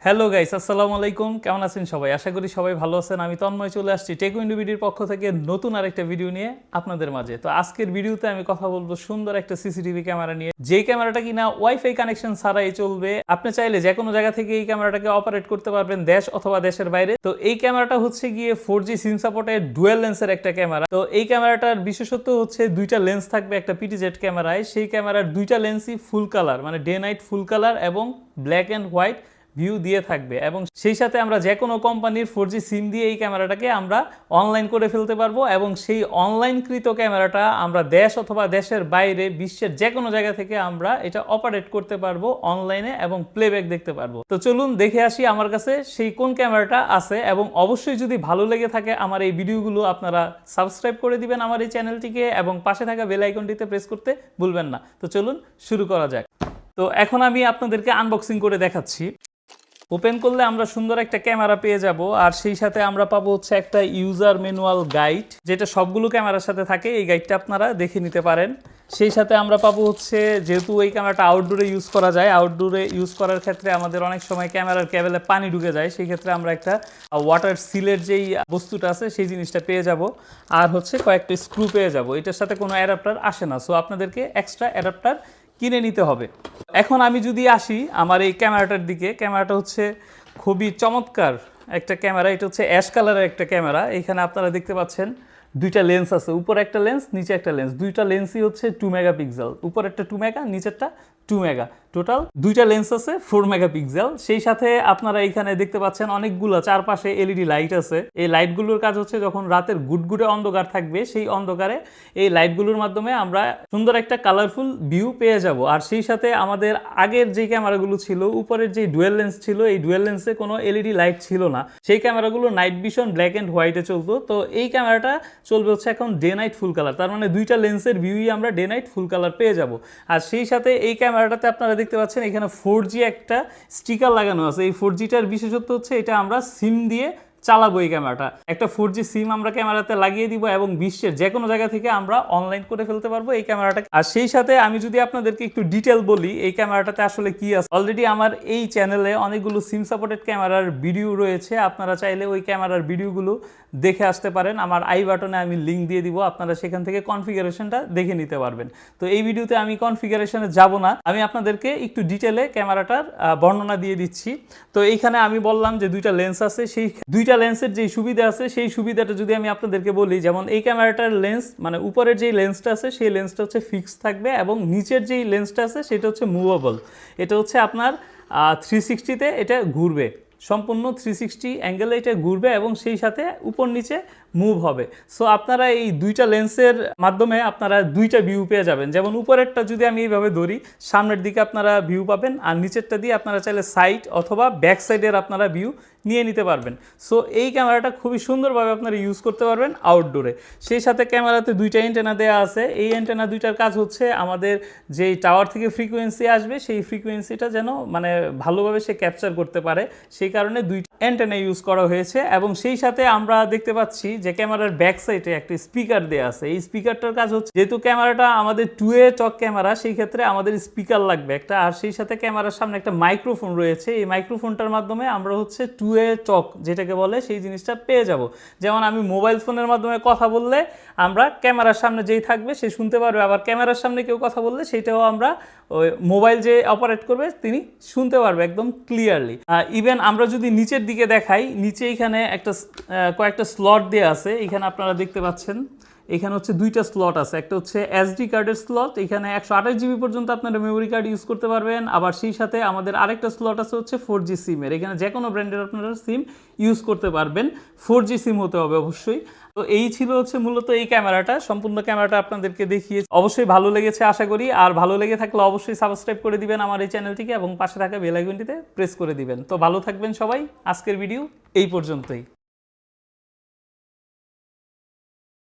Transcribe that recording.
Hello guys, আসসালামু আলাইকুম। কেমন আছেন সবাই? আশা করি সবাই ভালো আছেন। আমি তন্ময় চলে আসছি টেক উইন্ডো ভিডিওর পক্ষ থেকে নতুন আরেকটা ভিডিও নিয়ে আপনাদের মাঝে। তো আজকের ভিডিওতে আমি কথা বলবো সুন্দর একটা সিসিটিভি ক্যামেরা নিয়ে, যেই ক্যামেরাটা কিনা ওয়াইফাই কানেকশন ছাড়াই চলবে। আপনি চাইলে যে কোনো জায়গা থেকে এই ক্যামেরাটাকে অপারেট করতে পারবেন, দেশ অথবা দেশের বাইরে। তো এই ক্যামেরাটা হচ্ছে গিয়ে 4G সিম সাপোর্টের ডুয়েল লেন্সের একটা ক্যামেরা। তো এই ক্যামেরাটার বিশেষত্ব হচ্ছে দুইটা লেন্স থাকবে একটা PTZ ক্যামেরায়। সেই ক্যামেরার দুইটা লেন্সই ফুল কালার, মানে ডে নাইট ফুল কালার এবং ব্ল্যাক অ্যান্ড হোয়াইট ভিউ দিয়ে থাকবে। এবং সেই সাথে আমরা যে কোনো কোম্পানির 4G সিম দিয়ে এই ক্যামেরাটাকে আমরা অনলাইন করে ফেলতে পারবো, এবং সেই অনলাইনকৃত ক্যামেরাটা আমরা দেশ অথবা দেশের বাইরে বিশ্বের যে কোনো জায়গা থেকে আমরা এটা অপারেট করতে পারবো অনলাইনে এবং প্লেব্যাক দেখতে পারবো। তো চলুন দেখে আসি আমার কাছে সেই কোন ক্যামেরাটা আছে। এবং অবশ্যই যদি ভালো লেগে থাকে আমার এই ভিডিওগুলো, আপনারা সাবস্ক্রাইব করে দিবেন আমার এই চ্যানেলটিকে, এবং পাশে থাকা বেল আইকনটিতে প্রেস করতে ভুলবেন না। তো চলুন শুরু করা যাক। তো এখন আমি আপনাদেরকে আনবক্সিং করে দেখাচ্ছি। ওপেন করলে আমরা সুন্দর একটা ক্যামেরা পেয়ে যাব, আর সেই সাথে আমরা পাবো হচ্ছে একটা ইউজার ম্যানুয়াল গাইড, যেটা সবগুলো ক্যামেরার সাথে থাকে। এই গাইডটা আপনারা দেখে নিতে পারেন। সেই সাথে আমরা পাবো হচ্ছে, যেহেতু এই ক্যামেরাটা আউটডোরে ইউজ করা যায়, আউটডোরে ইউজ করার ক্ষেত্রে আমাদের অনেক সময় ক্যামেরার কেবলে পানি ঢুকে যায়, সেই ক্ষেত্রে আমরা একটা ওয়াটার সিলের যেই বস্তুটা আছে সেই জিনিসটা পেয়ে যাব। আর হচ্ছে কয়েকটা স্ক্রু পেয়ে যাব। এটার সাথে কোনো অ্যাডাপ্টার আসে না, সো আপনাদেরকে এক্সট্রা অ্যাডাপ্টার কিনে নিতে হবে। এখন আমি যদি আসি আমার এই ক্যামেরাটার দিকে, ক্যামেরাটা হচ্ছে খুবই চমৎকার একটা ক্যামেরা। এটা হচ্ছে অ্যাশ কালারের একটা ক্যামেরা। এখানে আপনারা দেখতে পাচ্ছেন দুইটা লেন্স আছে, উপরে একটা লেন্স, নিচে একটা লেন্স। দুইটা লেন্সই হচ্ছে 2 মেগাপিক্সেল, উপরে একটা 2 মেগা, নিচেরটা 2 মেগা। টোটাল দুইটা লেন্স আছে 4 মেগাপিক্সেল। সেই সাথে আপনারা এখানে দেখতে পাচ্ছেন অনেকগুলো চারপাশে এলইডি লাইট আছে। এই লাইটগুলোর কাজ হচ্ছে যখন রাতের গুটগুটে অন্ধকার থাকবে, সেই অন্ধকারে এই লাইটগুলোর মাধ্যমে আমরা সুন্দর একটা কালারফুল ভিউ পেয়ে যাব। আর সেই সাথে আমাদের আগের যে ক্যামেরাগুলো ছিল, উপরের যে ডুয়েল লেন্স ছিল, এই ডুয়েল লেন্সে কোনো এলইডি লাইট ছিল না। সেই ক্যামেরাগুলো নাইট ভিশন ব্ল্যাক অ্যান্ড হোয়াইটে চলতো। তো এই ক্যামেরাটা চলবে হচ্ছে এখন ডে নাইট ফুল কালার। তার মানে দুইটা লেন্সের ভিউই আমরা ডে নাইট ফুল কালার পেয়ে যাব। আর সেই সাথে এই ক্যামেরাটাতে আপনারা দেখতে পাচ্ছেন এখানে 4G একটা স্টিকার লাগানো আছে। এই 4Gটার বিশেষত্ব হচ্ছে এটা আমরা সিম দিয়ে চালাবো। এই ক্যামেরাটা একটা 4G সিম আমরা ক্যামেরাতে লাগিয়ে দিব, এবং বিশ্বের যে কোনো জায়গা থেকে আমরা অনলাইন করে ফেলতে পারবো এই ক্যামেরাটা। আর সেই সাথে আমি যদি আপনাদেরকে একটু ডিটেল বলি এই ক্যামেরাটাতে আসলে কি আছে, অলরেডি আমার এই চ্যানেলে অনেকগুলো সিম সাপোর্টেড ক্যামেরার ভিডিও রয়েছে। আপনারা চাইলে ওই ক্যামেরার ভিডিওগুলো দেখে আসতে পারেন। আমার আই বাটনে আমি লিঙ্ক দিয়ে দিব, আপনারা সেখান থেকে কনফিগারেশনটা দেখে নিতে পারবেন। তো এই ভিডিওতে আমি কনফিগারেশনে যাব না, আমি আপনাদেরকে একটু ডিটেলে ক্যামেরাটার বর্ণনা দিয়ে দিচ্ছি। তো এইখানে আমি বললাম যে দুইটা লেন্স আছে, সেই দুইটা লেন্সের যে সুবিধা আছে সেই সুবিধাটা যদি আমি আপনাদেরকে বলি, যেমন এই ক্যামেরাটার লেন্স, মানে উপরের যে লেন্সটা আছে সেই লেন্সটা হচ্ছে ফিক্স থাকবে, এবং নিচের যেই লেন্সটা আছে সেটা হচ্ছে মুভেবল। এটা হচ্ছে আপনার 360-তে এটা ঘুরবে, সম্পূর্ণ 360 অ্যাঙ্গেলে এটা ঘুরবে, এবং সেই সাথে উপর নিচে মুভ হবে। সো আপনারা এই দুইটা লেন্সের মাধ্যমে আপনারা দুইটা ভিউ পেয়ে যাবেন। যেমন উপরেরটা যদি আমি এইভাবে ধরি, সামনের দিকে আপনারা ভিউ পাবেন, আর নিচেরটা দিয়ে আপনারা চাইলে সাইড অথবা ব্যাক সাইডের আপনারা ভিউ নিয়ে নিতে পারবেন। সো এই ক্যামেরাটা খুবই সুন্দরভাবে আপনারা ইউজ করতে পারবেন আউটডোরে। সেই সাথে ক্যামেরাতে দুইটা অ্যান্টেনা দেওয়া আছে। এই অ্যান্টেনা দুইটার কাজ হচ্ছে আমাদের যেই টাওয়ার থেকে ফ্রিকোয়েন্সি আসবে সেই ফ্রিকোয়েন্সিটা যেন মানে ভালোভাবে সে ক্যাপচার করতে পারে, সেই কারণে দুইটা অ্যান্টেনা ইউজ করা হয়েছে। এবং সেই সাথে আমরা দেখতে পাচ্ছি যে ক্যামেরার ব্যাক সাইডে একটা স্পিকার দেওয়া আছে। এই স্পিকারটার কাজ হচ্ছে, যেহেতু ক্যামেরাটা আমাদের 2A টক ক্যামেরা, সেই ক্ষেত্রে আমাদের স্পিকার লাগবে একটা। আর সেই সাথে ক্যামেরার সামনে একটা মাইক্রোফোন রয়েছে। এই মাইক্রোফোনটার মাধ্যমে আমরা হচ্ছে 2A টক যেটাকে বলে সেই জিনিসটা পেয়ে যাব। যেমন আমি মোবাইল ফোনের মাধ্যমে কথা বললে আমরা ক্যামেরার সামনে যেই থাকবে সে শুনতে পারবে, আবার ক্যামেরার সামনে কেউ কথা বললে সেটাও আমরা ওই মোবাইল যে অপারেট করবে তিনি শুনতে পারবে একদম ক্লিয়ারলি। ইভেন আমরা যদি নিচের দিকে দেখাই, নিচে এখানে একটা কয়েকটা স্লট দেওয়া আছে। এখানে আপনারা দেখতে পাচ্ছেন এখানে হচ্ছে দুইটা স্লট আছে। একটা হচ্ছে SD কার্ডের স্লট, এখানে 128 GB পর্যন্ত আপনারা মেমোরি কার্ড ইউজ করতে পারবেন। আবার সেই সাথে আমাদের আরেকটা স্লট আছে হচ্ছে 4G সিমের। এখানে যে কোনো ব্র্যান্ডের আপনারা সিম ইউজ করতে পারবেন, 4G সিম হতে হবে অবশ্যই। তো এই ছিল হচ্ছে মূলত এই ক্যামেরাটা। সম্পূর্ণ ক্যামেরাটা আপনাদেরকে দেখিয়ে অবশ্যই ভালো লেগেছে আশা করি। আর ভালো লেগে থাকলে অবশ্যই সাবস্ক্রাইব করে দিবেন আমার এই চ্যানেলটিকে, এবং পাশে থাকা বেল আইকনটিতে প্রেস করে দিবেন। তো ভালো থাকবেন সবাই। আজকের ভিডিও এই পর্যন্তই।